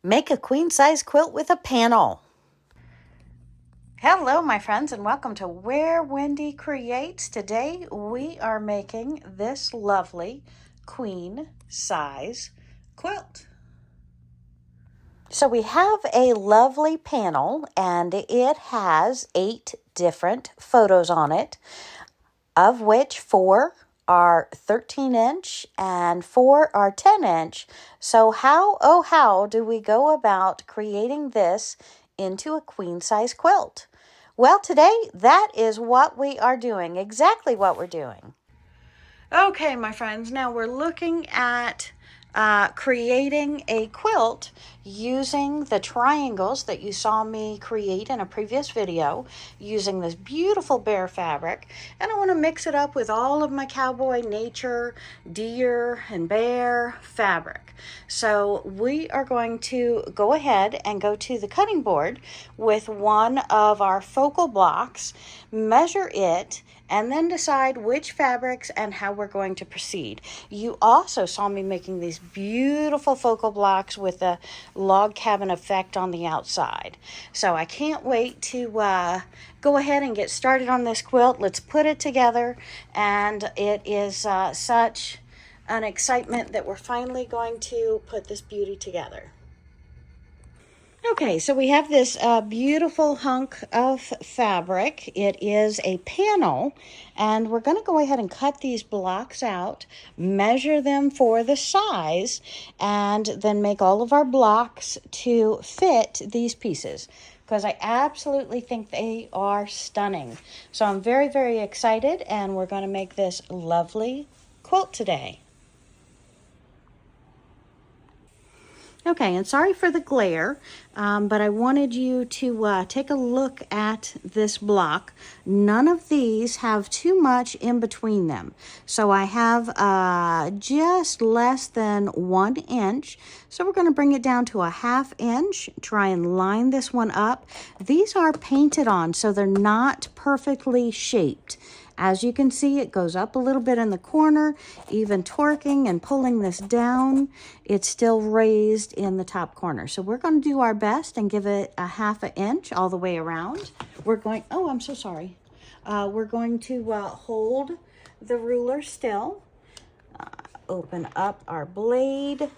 Make a queen-size quilt with a panel. Hello, my friends, and welcome to Where Wendy Creates. Today, we are making this lovely queen-size quilt. So we have a lovely panel, and it has 8 different photos on it, of which 4 are 13-inch and 4 are 10-inch. So how do we go about creating this into a queen-size quilt? Well, today that is what we are doing, exactly what we're doing. Okay, my friends, now we're looking at creating a quilt using the triangles that you saw me create in a previous video, using this beautiful bear fabric. And I want to mix it up with all of my cowboy, nature, deer, and bear fabric. So we are going to go ahead and go to the cutting board with one of our focal blocks, measure it, and then decide which fabrics and how we're going to proceed. You also saw me making these beautiful focal blocks with a log cabin effect on the outside. So I can't wait to go ahead and get started on this quilt. Let's put it together, and it is such an excitement that we're finally going to put this beauty together. Okay, so we have this beautiful hunk of fabric. It is a panel, and we're going to go ahead and cut these blocks out, measure them for the size, and then make all of our blocks to fit these pieces, because I absolutely think they are stunning. So I'm very, very excited, and we're going to make this lovely quilt today. Okay, and sorry for the glare, but I wanted you to take a look at this block. None of these have too much in between them. So I have just less than 1 inch. So we're going to bring it down to a 1/2 inch, try and line this one up. These are painted on, so they're not perfectly shaped. As you can see, it goes up a little bit in the corner. Even torquing and pulling this down, it's still raised in the top corner. So we're going to do our best and give it a 1/2 inch all the way around. We're going, oh, I'm so sorry. We're going to hold the ruler still, open up our blade,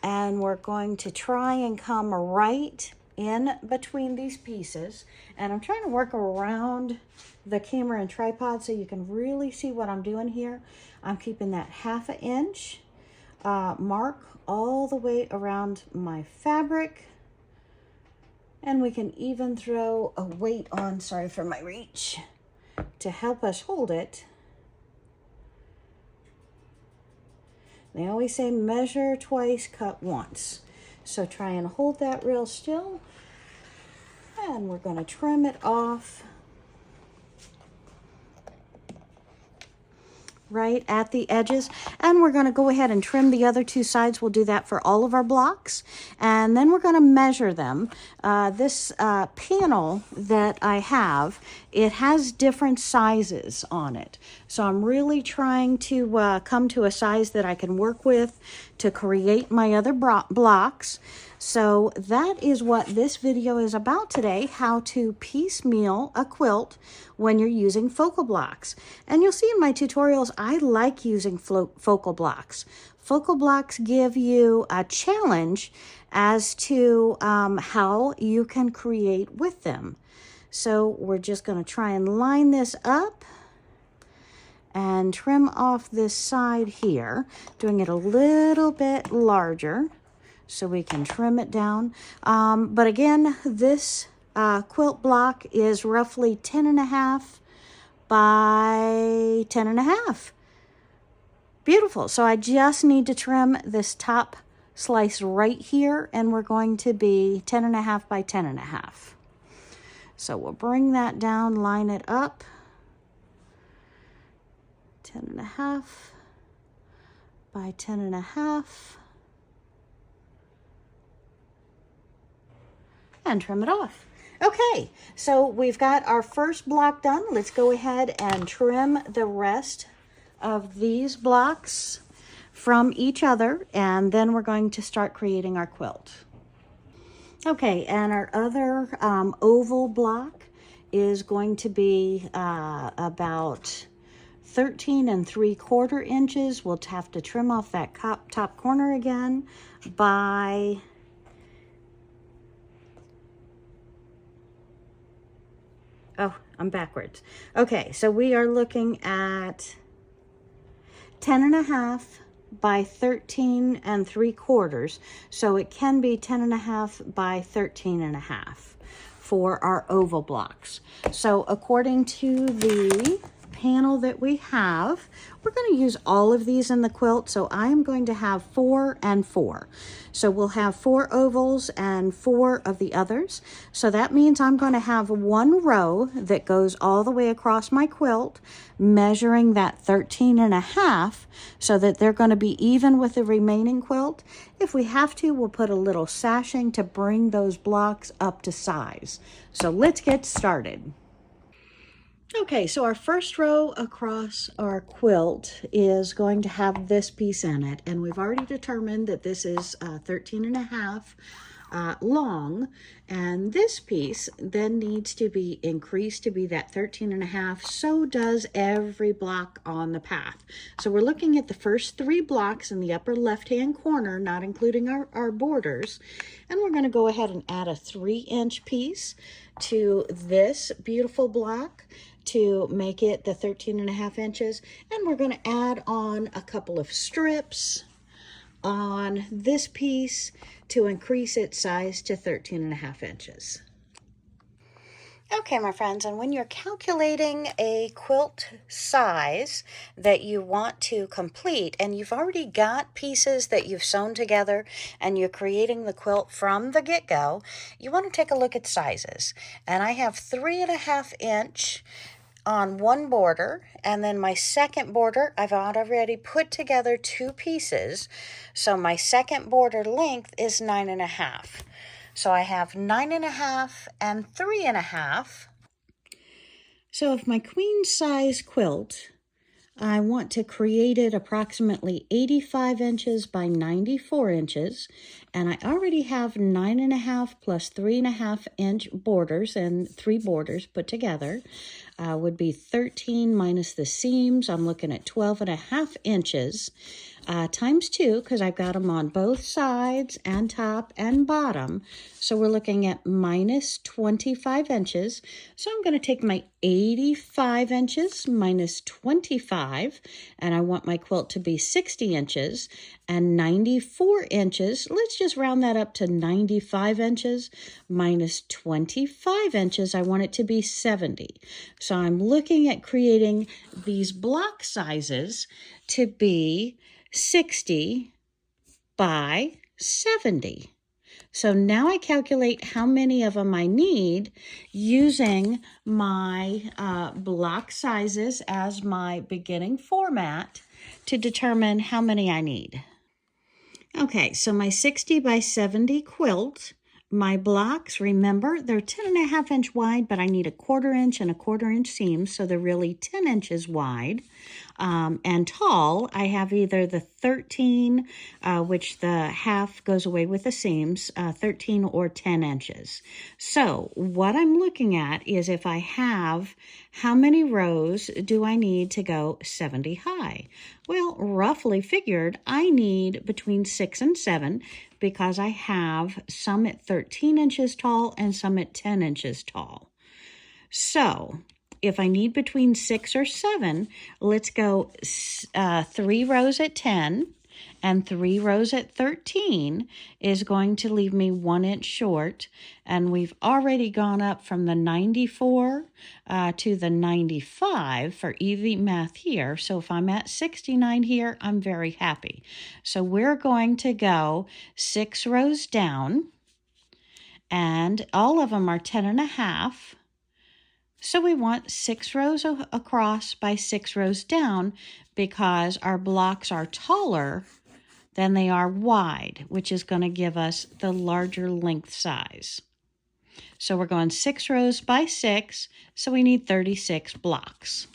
and we're going to try and come right in between these pieces. And I'm trying to work around the camera and tripod so you can really see what I'm doing here. I'm keeping that 1/2 inch mark all the way around my fabric. And we can even throw a weight on, sorry for my reach, to help us hold it. They always say measure twice, cut once. So try and hold that real still. And we're going to trim it off right at the edges. And we're going to go ahead and trim the other 2 sides. We'll do that for all of our blocks. And then we're going to measure them. This panel that I have, it has different sizes on it. So I'm really trying to come to a size that I can work with to create my other blocks. So that is what this video is about today, how to piecemeal a quilt when you're using focal blocks. And you'll see in my tutorials, I like using focal blocks. Focal blocks give you a challenge as to how you can create with them. So we're just going to try and line this up and trim off this side here, doing it a little bit larger so we can trim it down. But again, this quilt block is roughly 10.5 by 10.5. Beautiful. So I just need to trim this top slice right here, and we're going to be 10.5 by 10.5. So we'll bring that down, line it up. 10.5 by 10.5. And trim it off. Okay, so we've got our first block done. Let's go ahead and trim the rest of these blocks from each other, and then we're going to start creating our quilt. Okay, and our other oval block is going to be about 13 3/4 inches. We'll have to trim off that top corner again by, oh, I'm backwards. Okay, so we are looking at 10 1/2 by 13 3/4. So it can be 10 1/2 by 13 1/2 for our oval blocks. So according to the panel that we have, we're going to use all of these in the quilt. So I am going to have 4 and 4. So we'll have 4 ovals and 4 of the others. So that means I'm going to have one row that goes all the way across my quilt, measuring that 13 1/2, so that they're going to be even with the remaining quilt. If we have to, we'll put a little sashing to bring those blocks up to size. So let's get started. Okay, so our first row across our quilt is going to have this piece in it, and we've already determined that this is 13 1/2 long, and this piece then needs to be increased to be that 13 1/2. So does every block on the path. So we're looking at the first 3 blocks in the upper left-hand corner, not including our borders, and we're going to go ahead and add a 3-inch piece to this beautiful block to make it the 13 1/2 inches, and we're going to add on a couple of strips on this piece to increase its size to 13 1/2 inches. Okay, my friends, and when you're calculating a quilt size that you want to complete, and you've already got pieces that you've sewn together and you're creating the quilt from the get-go, you want to take a look at sizes. And I have 3 1/2 inch on one border, and then my second border, I've already put together 2 pieces, so my second border length is 9 1/2. So I have 9 1/2 and 3 1/2. So if my queen size quilt, I want to create it approximately 85 inches by 94 inches, and I already have 9 1/2 plus 3 1/2 inch borders, and 3 borders put together would be 13 minus the seams. I'm looking at 12 1/2 inches times 2, because I've got them on both sides and top and bottom. So we're looking at minus 25 inches. So I'm going to take my 85 inches minus 25, and I want my quilt to be 60 inches, and 94 inches, let's just round that up to 95 inches, minus 25 inches, I want it to be 70. So I'm looking at creating these block sizes to be 60 by 70. So now I calculate how many of them I need using my block sizes as my beginning format to determine how many I need. Okay, so my 60 by 70 quilt, my blocks, remember, they're 10 1/2 inch wide, but I need a 1/4 inch and a 1/4 inch seams, so they're really 10 inches wide. And tall, I have either the 13, which the half goes away with the seams, 13 or 10 inches. So what I'm looking at is if I have, how many rows do I need to go 70 high? Well, roughly figured, I need between 6 and 7, because I have some at 13 inches tall and some at 10 inches tall. So if I need between 6 or 7, let's go 3 rows at 10 and 3 rows at 13 is going to leave me 1 inch short. And we've already gone up from the 94 to the 95 for easy math here. So if I'm at 69 here, I'm very happy. So we're going to go 6 rows down, and all of them are 10 1/2. So we want 6 rows across by 6 rows down, because our blocks are taller than they are wide, which is going to give us the larger length size. So we're going 6 rows by 6, so we need 36 blocks.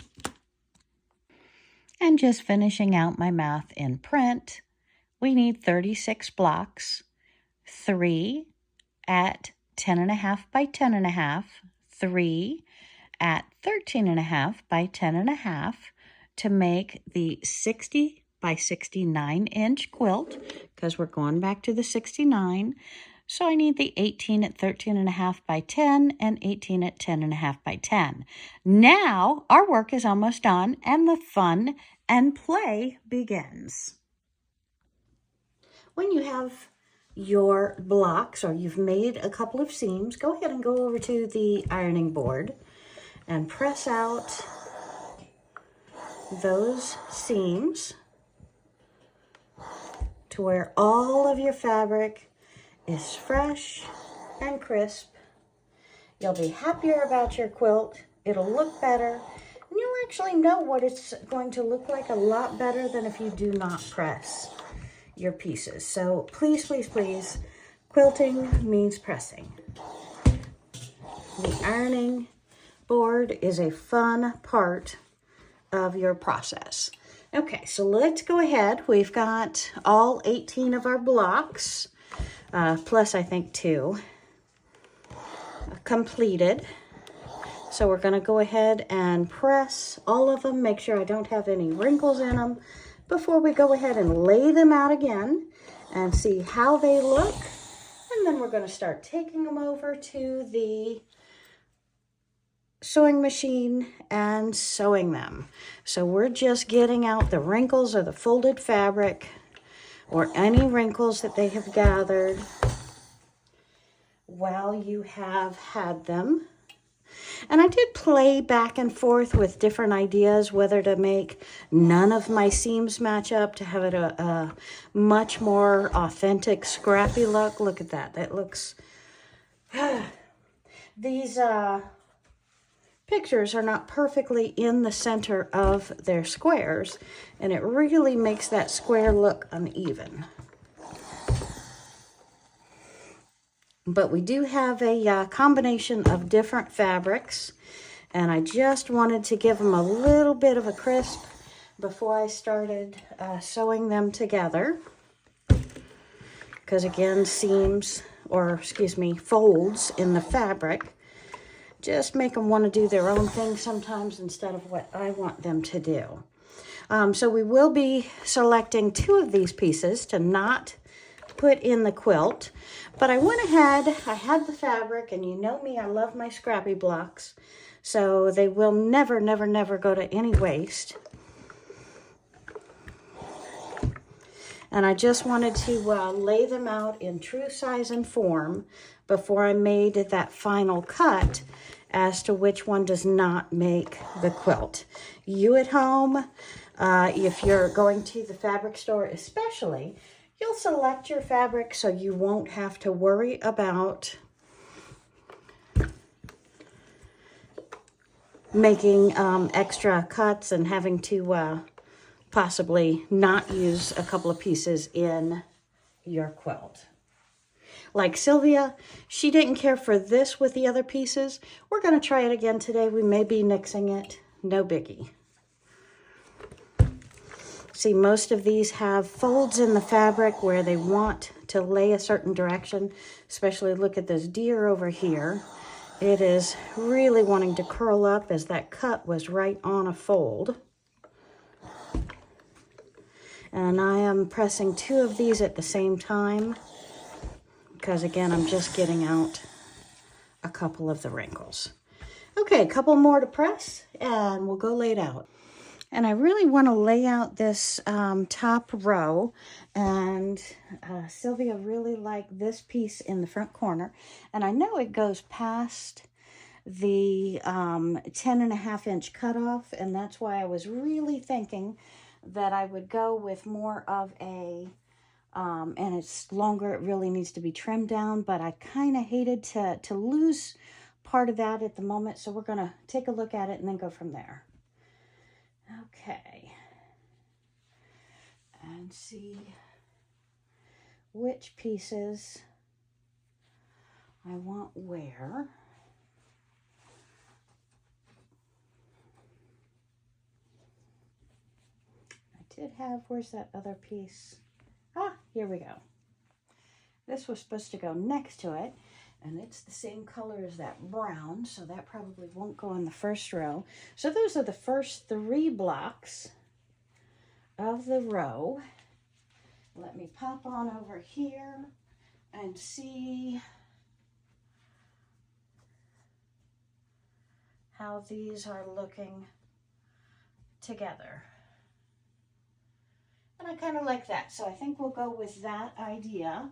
And just finishing out my math in print, we need 36 blocks, 3 at 10.5 by 10.5, 3 at 13.5 by 10.5 to make the 60 by 69 inch quilt, because we're going back to the 69. So I need the 18 at 13.5 by 10 and 18 at 10.5 by 10. Now our work is almost done and the fun and play begins. When you have your blocks or you've made a couple of seams, go ahead and go over to the ironing board and press out those seams to where all of your fabric is fresh and crisp. You'll be happier about your quilt. It'll look better, and you'll actually know what it's going to look like a lot better than if you do not press your pieces. So please, please, please, quilting means pressing. The ironing board is a fun part of your process. Okay, so let's go ahead. We've got all 18 of our blocks, plus I think 2, completed. So we're going to go ahead and press all of them, make sure I don't have any wrinkles in them before we go ahead and lay them out again and see how they look. And then we're going to start taking them over to the sewing machine and sewing them. So we're just getting out the wrinkles of the folded fabric or any wrinkles that they have gathered while you have had them. And I did play back and forth with different ideas, whether to make none of my seams match up to have it a much more authentic, scrappy look. Look at that. That looks... These pictures are not perfectly in the center of their squares, and it really makes that square look uneven. But we do have a combination of different fabrics, and I just wanted to give them a little bit of a crisp before I started sewing them together. Because again, seams, or excuse me, folds in the fabric just make them want to do their own thing sometimes instead of what I want them to do. So we will be selecting 2 of these pieces to not put in the quilt, but I went ahead, I had the fabric, and you know me, I love my scrappy blocks, so they will never, never, never go to any waste. And I just wanted to lay them out in true size and form before I made that final cut as to which one does not make the quilt. You at home, if you're going to the fabric store especially, you'll select your fabric so you won't have to worry about making extra cuts and having to possibly not use a couple of pieces in your quilt. Like Sylvia, she didn't care for this with the other pieces. We're going to try it again today. We may be nixing it. No biggie. See, most of these have folds in the fabric where they want to lay a certain direction. Especially look at this deer over here. It is really wanting to curl up as that cut was right on a fold. And I am pressing 2 of these at the same time because, again, I'm just getting out a couple of the wrinkles. Okay, a couple more to press, and we'll go lay it out. And I really want to lay out this top row, and Sylvia really liked this piece in the front corner, and I know it goes past the 10.5 inch cutoff, and that's why I was really thinking that I would go with more of a, and it's longer, it really needs to be trimmed down, but I kind of hated to lose part of that at the moment, so we're going to take a look at it and then go from there. Okay. And see which pieces I want where. Did have, where's that other piece? Ah, here we go. This was supposed to go next to it, and it's the same color as that brown, so that probably won't go in the first row. So those are the first 3 blocks of the row. Let me pop on over here and see how these are looking together. And I kind of like that, so I think we'll go with that idea.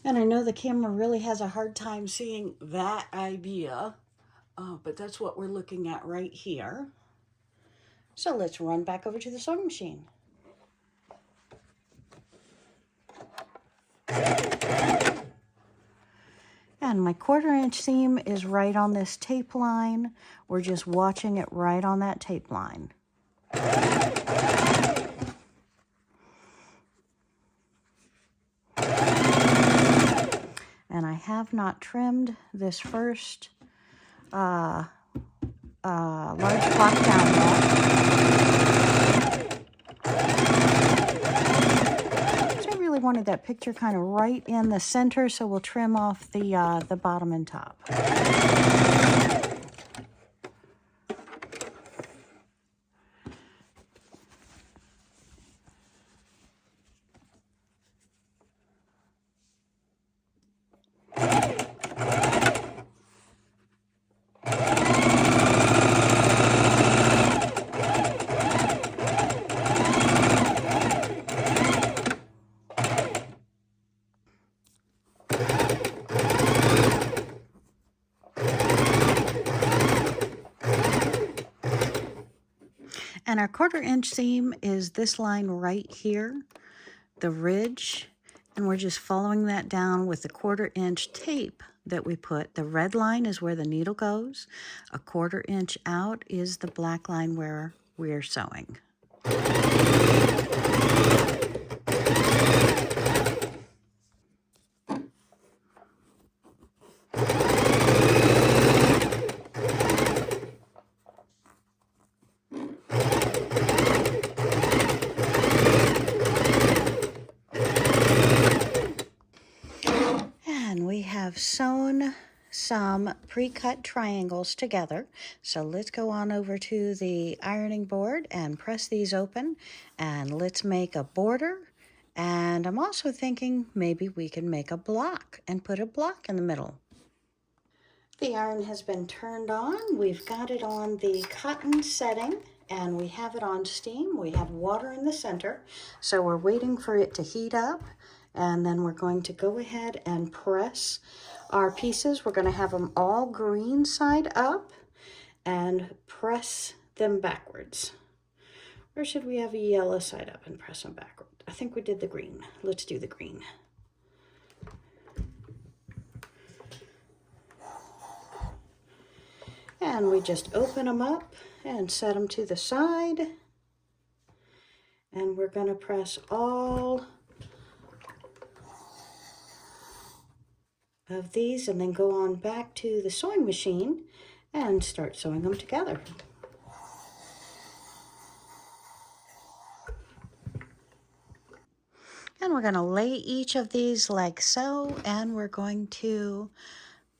And I know the camera really has a hard time seeing that idea, but that's what we're looking at right here. So let's run back over to the sewing machine. And my 1/4 inch seam is right on this tape line. We're just watching it right on that tape line. And I have not trimmed this first large block down yet. So I really wanted that picture kind of right in the center, so we'll trim off the bottom and top. And our 1/4 inch seam is this line right here, the ridge, and we're just following that down with the 1/4 inch tape that we put. The red line is where the needle goes. A 1/4 inch out is the black line where we're sewing. And we have sewn some pre-cut triangles together. So let's go on over to the ironing board and press these open, and let's make a border. And I'm also thinking maybe we can make a block and put a block in the middle. The iron has been turned on. We've got it on the cotton setting and we have it on steam. We have water in the center, so we're waiting for it to heat up, and then we're going to go ahead and press our pieces. We're going to have them all green side up and press them backwards. Or should we have a yellow side up and press them backward? I think we did the green. Let's do the green. And we just open them up and set them to the side. And we're going to press all of these and then go on back to the sewing machine and start sewing them together. And we're going to lay each of these like so, and we're going to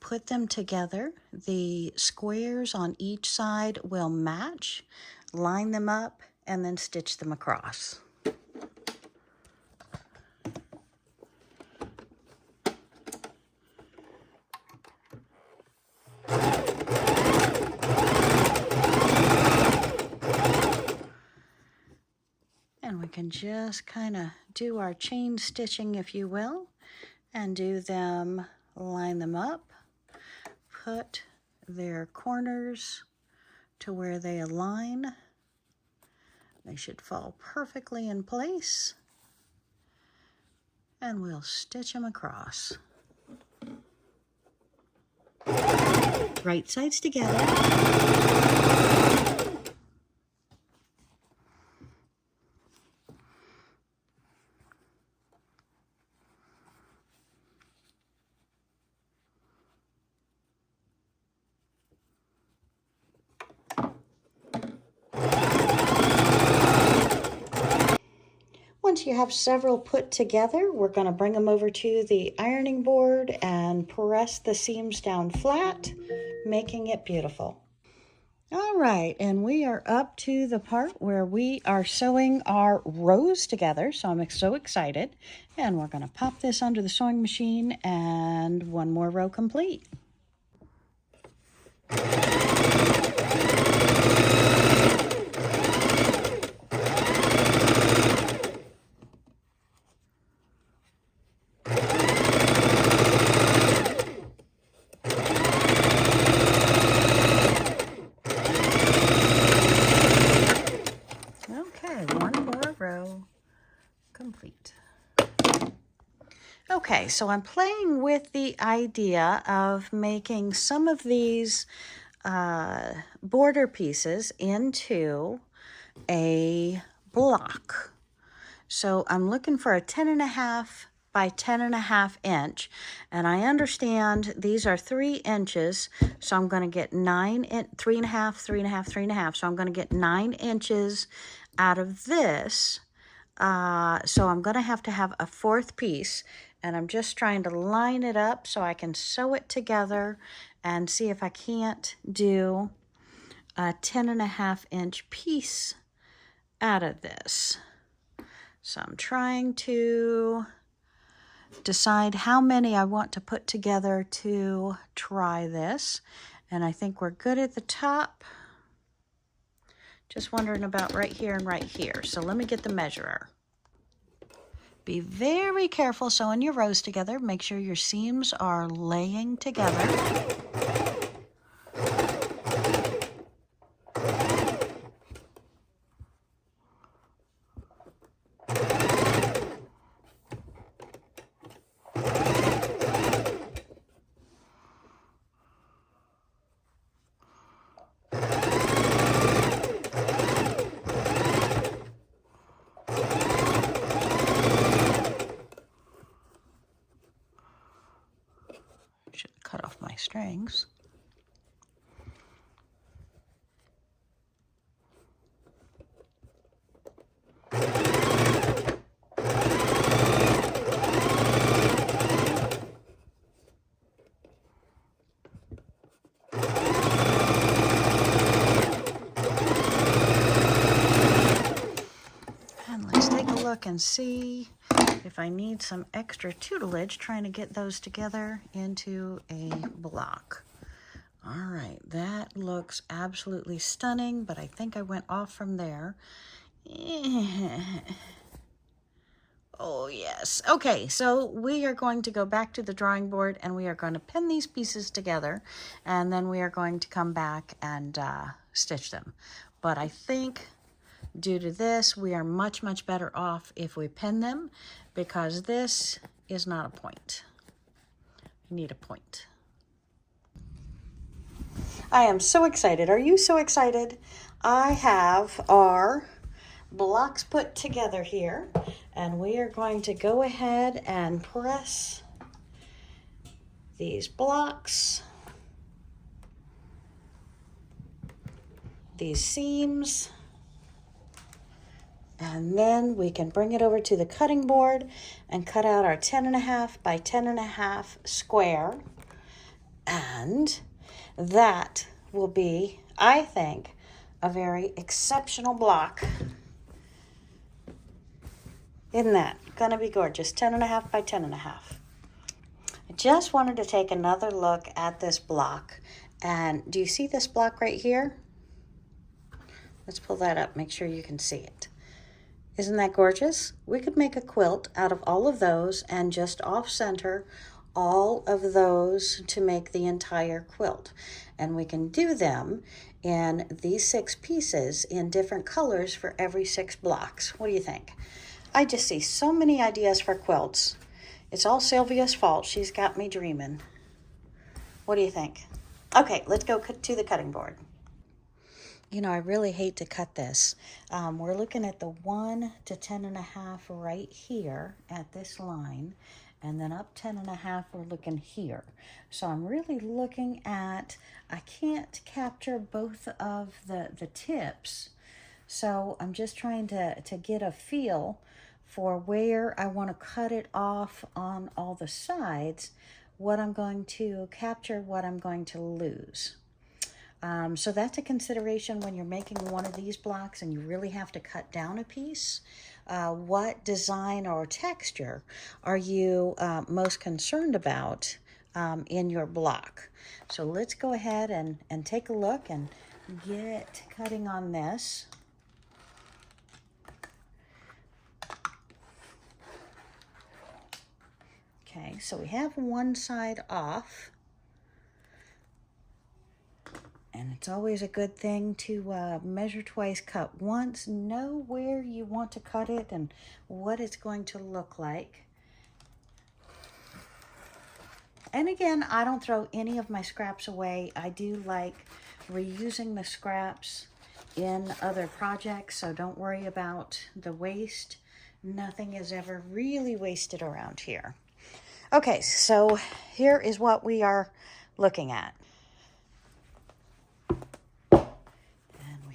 put them together. The squares on each side will match, line them up, and then stitch them across. And we can just kind of do our chain stitching, if you will, and do them, line them up, put their corners to where they align. They should fall perfectly in place, and we'll stitch them across. Right sides together. once you have several put together, we're going to bring them over to the ironing board and press the seams down flat, making it beautiful. All right, and we are up to the part where we are sewing our rows together, so I'm so excited. And we're going to pop this under the sewing machine and one more row complete. Okay, one more row complete. Okay, so I'm playing with the idea of making some of these border pieces into a block. So I'm looking for a 10.5 by 10.5 inch, and I understand these are 3 inches, so I'm going to get 3.5, 3.5, 3.5. So I'm going to get 9 inches out of this. So I'm going to have a 4th piece, and I'm just trying to line it up so I can sew it together and see if I can't do a 10.5 inch piece out of this. So I'm trying to decide how many I want to put together to try this. And I think we're good at the top. Just wondering about right here and right here. So let me get the measurer. Be very careful sewing your rows together. Make sure your seams are laying together. Should cut off my strings. And let's take a look and see if I need some extra tutelage trying to get those together into a block. All right, that looks absolutely stunning, but I think I went off from there. Oh, yes. Okay, so we are going to go back to the drawing board and we are going to pin these pieces together, and then we are going to come back and stitch them. But I think due to this, we are much, much better off if we pin them, because this is not a point. You need a point. I am so excited. Are you so excited? I have our blocks put together here, and we are going to go ahead and press these blocks, these seams, and then we can bring it over to the cutting board and cut out our 10.5 by 10.5 square. And that will be, I think, a very exceptional block. Isn't that gonna be gorgeous? 10.5 by 10.5. I just wanted to take another look at this block. And do you see this block right here? Let's pull that up, make sure you can see it. Isn't that gorgeous? We could make a quilt out of all of those and just off-center all of those to make the entire quilt. And we can do them in these 6 pieces in different colors for every 6 blocks. What do you think? I just see so many ideas for quilts. It's all Sylvia's fault. She's got me dreaming. What do you think? Okay, let's go to the cutting board. You know, I really hate to cut this. We're looking at the 1 to 10.5 right here at this line, and then up 10.5 we're looking here. So I'm really looking at, I can't capture both of the tips, so I'm just trying to get a feel for where I want to cut it off on all the sides, what I'm going to capture, what I'm going to lose. So that's a consideration when you're making one of these blocks and you really have to cut down a piece. What design or texture are you most concerned about in your block? So let's go ahead and take a look and get cutting on this. Okay, so we have one side off. And it's always a good thing to measure twice, cut once, know where you want to cut it and what it's going to look like. And again, I don't throw any of my scraps away. I do like reusing the scraps in other projects, so don't worry about the waste. Nothing is ever really wasted around here. Okay, so here is what we are looking at.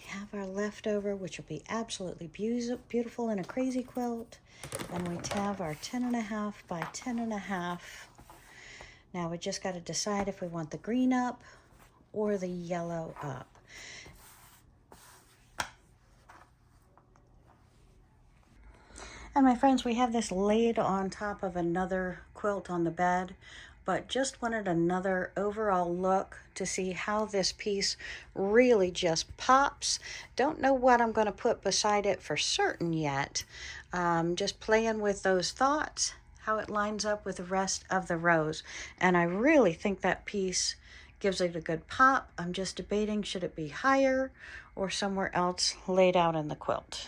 Have our leftover, which will be absolutely beautiful in a crazy quilt. And we have our 10.5 by 10.5. Now we just got to decide if we want the green up or the yellow up. And my friends, we have this laid on top of another quilt on the bed, but just wanted another overall look to see how this piece really just pops. Don't know what I'm going to put beside it for certain yet. Just playing with those thoughts, how it lines up with the rest of the rows. And I really think that piece gives it a good pop. I'm just debating, should it be higher or somewhere else laid out in the quilt.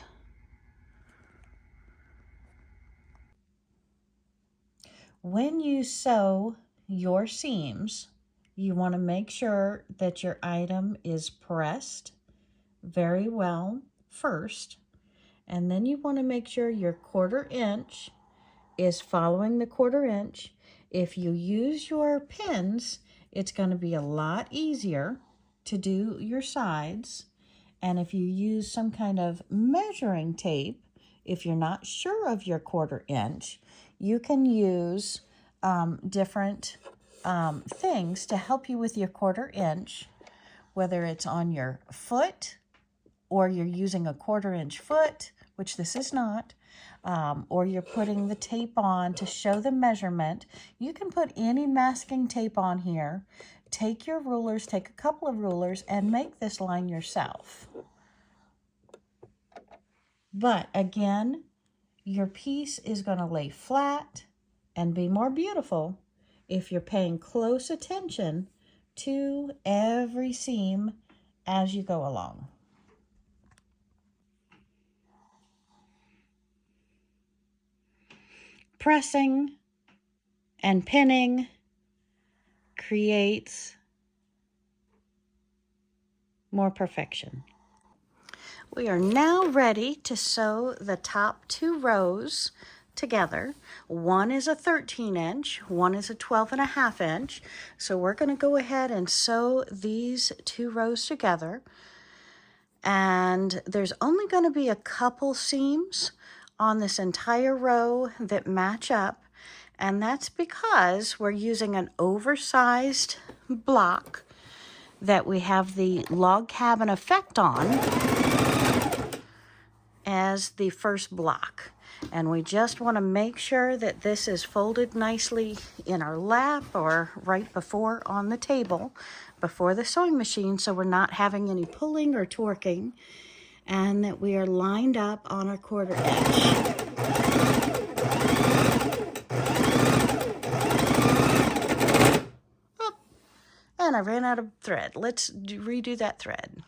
When you sew your seams, you want to make sure that your item is pressed very well first, and then you want to make sure your 1/4 inch is following the 1/4 inch. If you use your pins, it's going to be a lot easier to do your sides. And if you use some kind of measuring tape, if you're not sure of your 1/4 inch, you can use different things to help you with your 1/4 inch, whether it's on your foot or you're using a 1/4 inch foot, which this is not, or you're putting the tape on to show the measurement. You can put any masking tape on here. Take your rulers, take a couple of rulers, and make this line yourself. But again, your piece is going to lay flat and be more beautiful if you're paying close attention to every seam as you go along. Pressing and pinning creates more perfection. We are now ready to sew the top 2 rows together. One is a 13 inch, one is a 12.5 inch. So we're going to go ahead and sew these 2 rows together. And there's only going to be a couple seams on this entire row that match up. And that's because we're using an oversized block that we have the log cabin effect on as the first block. And we just want to make sure that this is folded nicely in our lap or right before on the table, before the sewing machine, so we're not having any pulling or torquing, and that we are lined up on our 1/4 inch. Oh, and I ran out of thread. Let's redo that thread.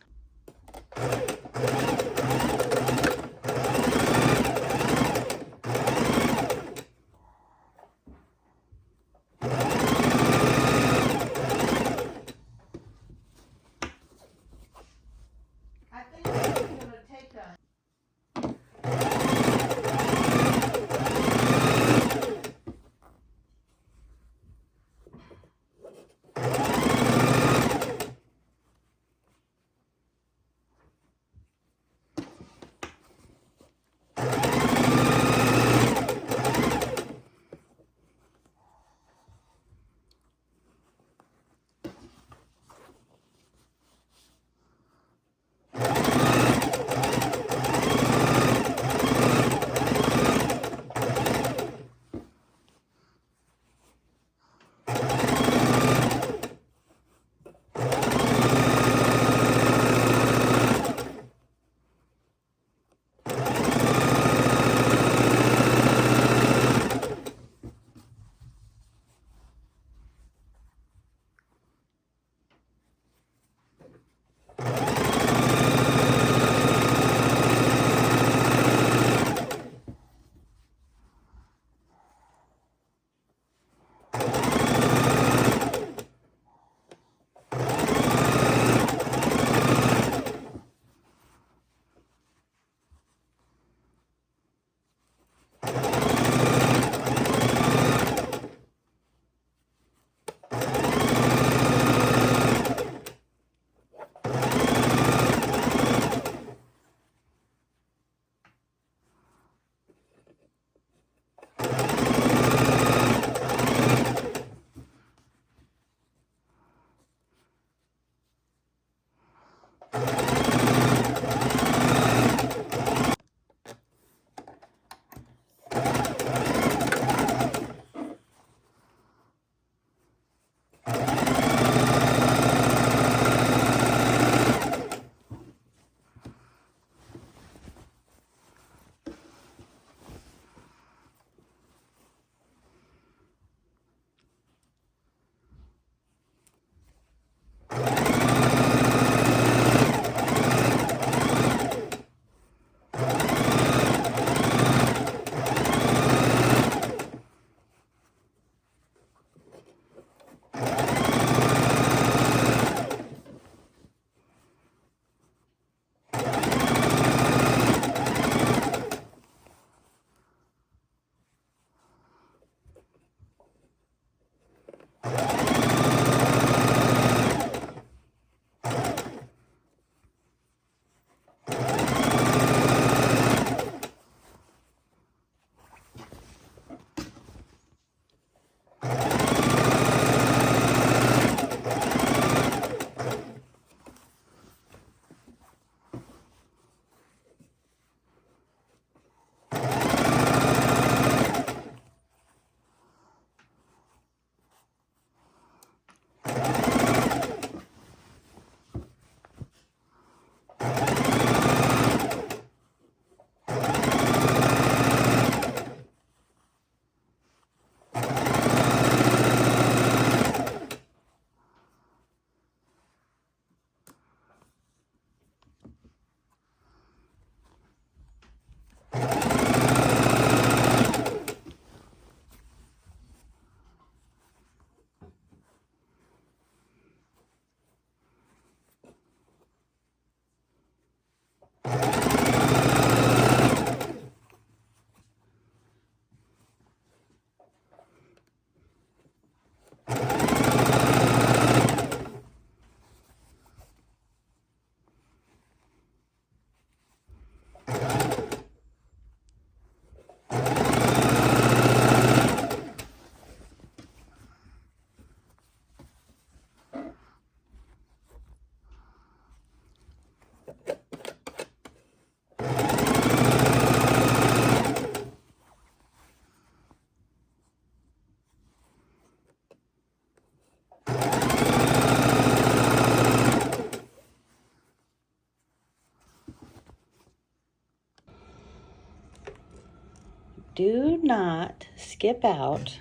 do not skip out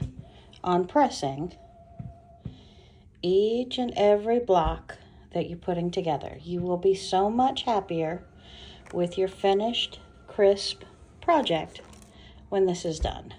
on pressing each and every block that you're putting together. You will be so much happier with your finished, crisp project when this is done.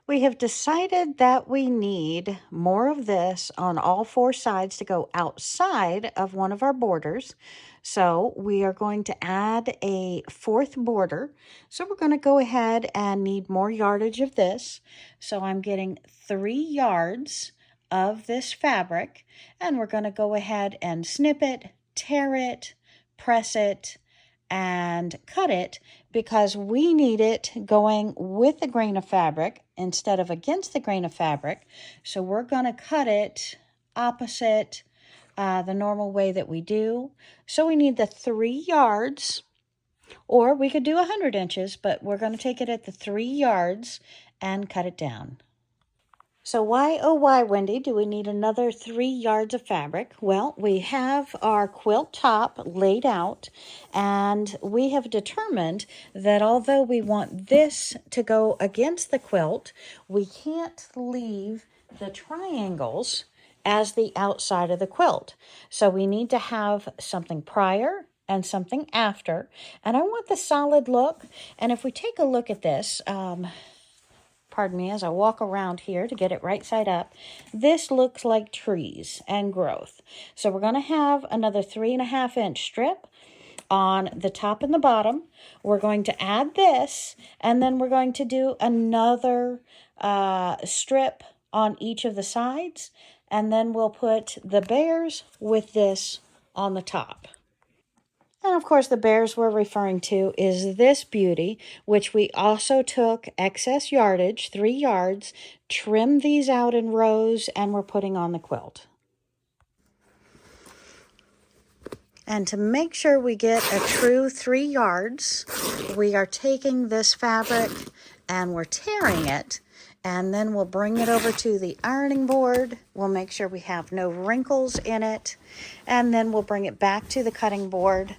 We have decided that we need more of this on all four sides to go outside of one of our borders. So we are going to add a fourth border. So we're going to go ahead and need more yardage of this. So I'm getting 3 yards of this fabric, and we're going to go ahead and snip it, tear it, press it, and cut it because we need it going with the grain of fabric instead of against the grain of fabric. So we're going to cut it opposite the normal way that we do. So we need the 3 yards, or we could do 100 inches, but we're going to take it at the 3 yards and cut it down. So why, oh why, Wendy, do we need another 3 yards of fabric? Well, we have our quilt top laid out, and we have determined that although we want this to go against the quilt, we can't leave the triangles as the outside of the quilt. So we need to have something prior and something after, and I want the solid look. And if we take a look at this, pardon me, as I walk around here to get it right side up, this looks like trees and growth. So we're going to have another 3.5 inch strip on the top and the bottom. We're going to add this, and then we're going to do another strip on each of the sides, and then we'll put the bears with this on the top. And of course, the bears we're referring to is this beauty, which we also took excess yardage, 3 yards, trimmed these out in rows, and we're putting on the quilt. And to make sure we get a true 3 yards, we are taking this fabric and we're tearing it, and then we'll bring it over to the ironing board. We'll make sure we have no wrinkles in it, and then we'll bring it back to the cutting board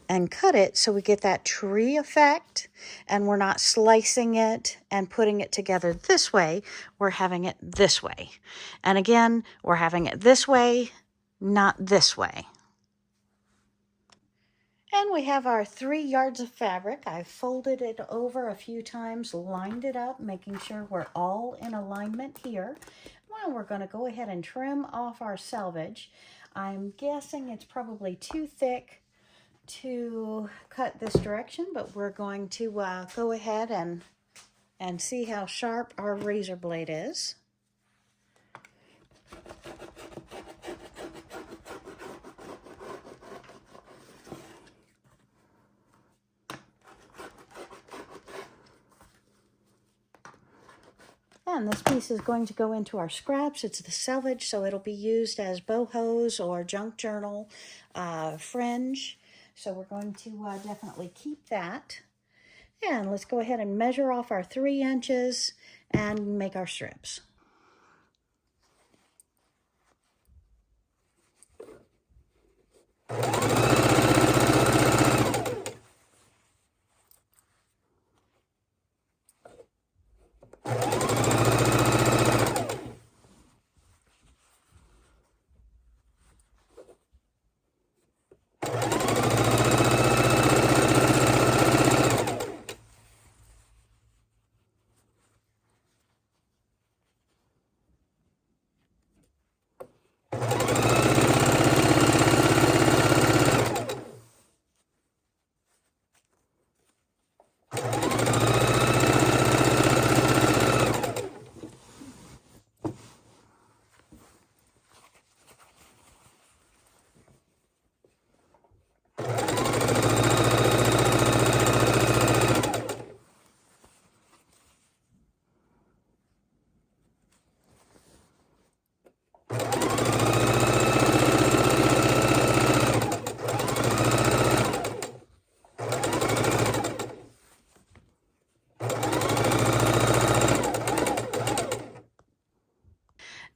and cut it so we get that tree effect, and we're not slicing it and putting it together this way. We're having it this way. And again, we're having it this way, not this way. And we have our 3 yards of fabric. I folded it over a few times, lined it up, making sure we're all in alignment here. Well, we're going to go ahead and trim off our selvage. I'm guessing it's probably too thick to cut this direction, but we're going to go ahead and see how sharp our razor blade is. And this piece is going to go into our scraps. It's the selvage, so it'll be used as bohos or junk journal fringe. So we're going to definitely keep that. And let's go ahead and measure off our 3 inches and make our strips.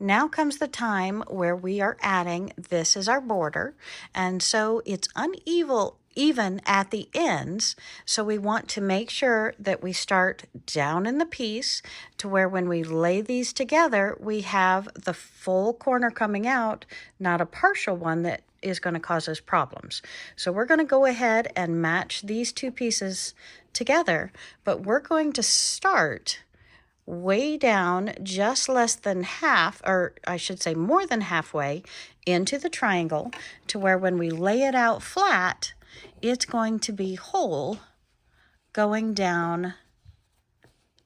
Now comes the time where we are adding, this is our border, and so it's even at the ends, so we want to make sure that we start down in the piece to where when we lay these together, we have the full corner coming out, not a partial one that is going to cause us problems. So we're going to go ahead and match these two pieces together, but we're going to start way down, just less than half, or I should say more than halfway into the triangle, to where when we lay it out flat, it's going to be whole going down.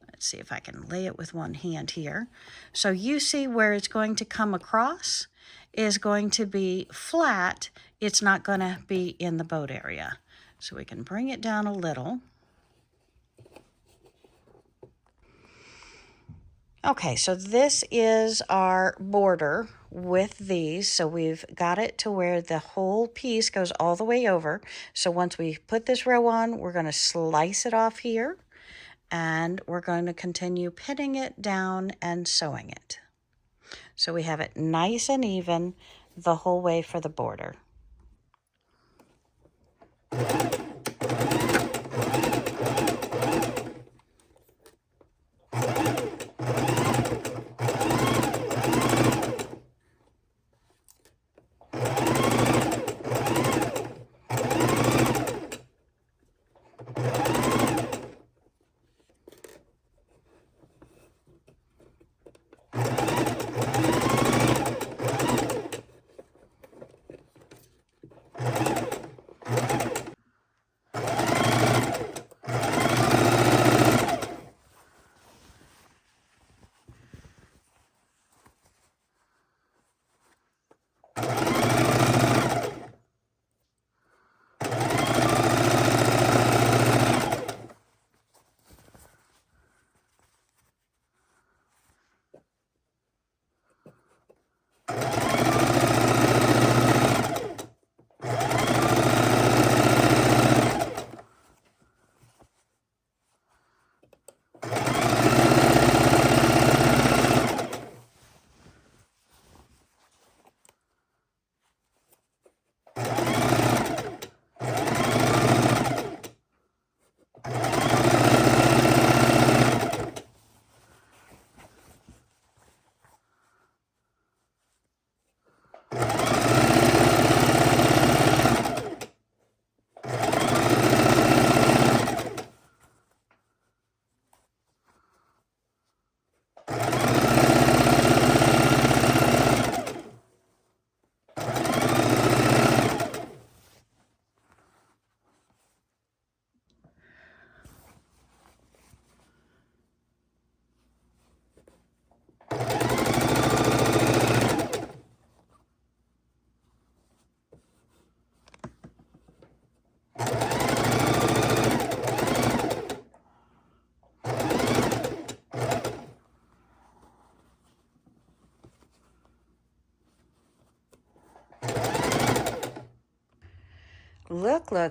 Let's see if I can lay it with one hand here. So you see where it's going to come across is going to be flat. It's not going to be in the boat area. So we can bring it down a little. Okay, so this is our border with these. So we've got it to where the whole piece goes all the way over. So once we put this row on, we're going to slice it off here, and we're going to continue pinning it down and sewing it. So we have it nice and even the whole way for the border.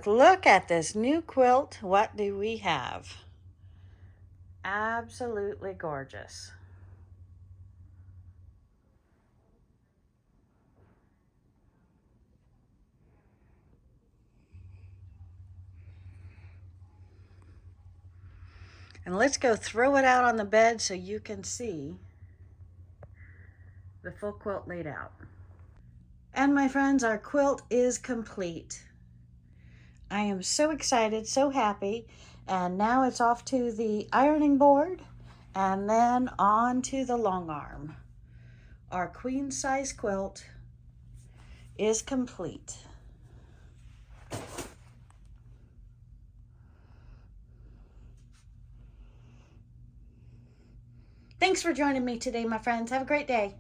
Look at this new quilt. What do we have? Absolutely gorgeous. And let's go throw it out on the bed so you can see the full quilt laid out. And my friends, our quilt is complete. I am so excited, so happy. And now it's off to the ironing board and then on to the long arm. Our queen size quilt is complete. Thanks for joining me today, my friends. Have a great day.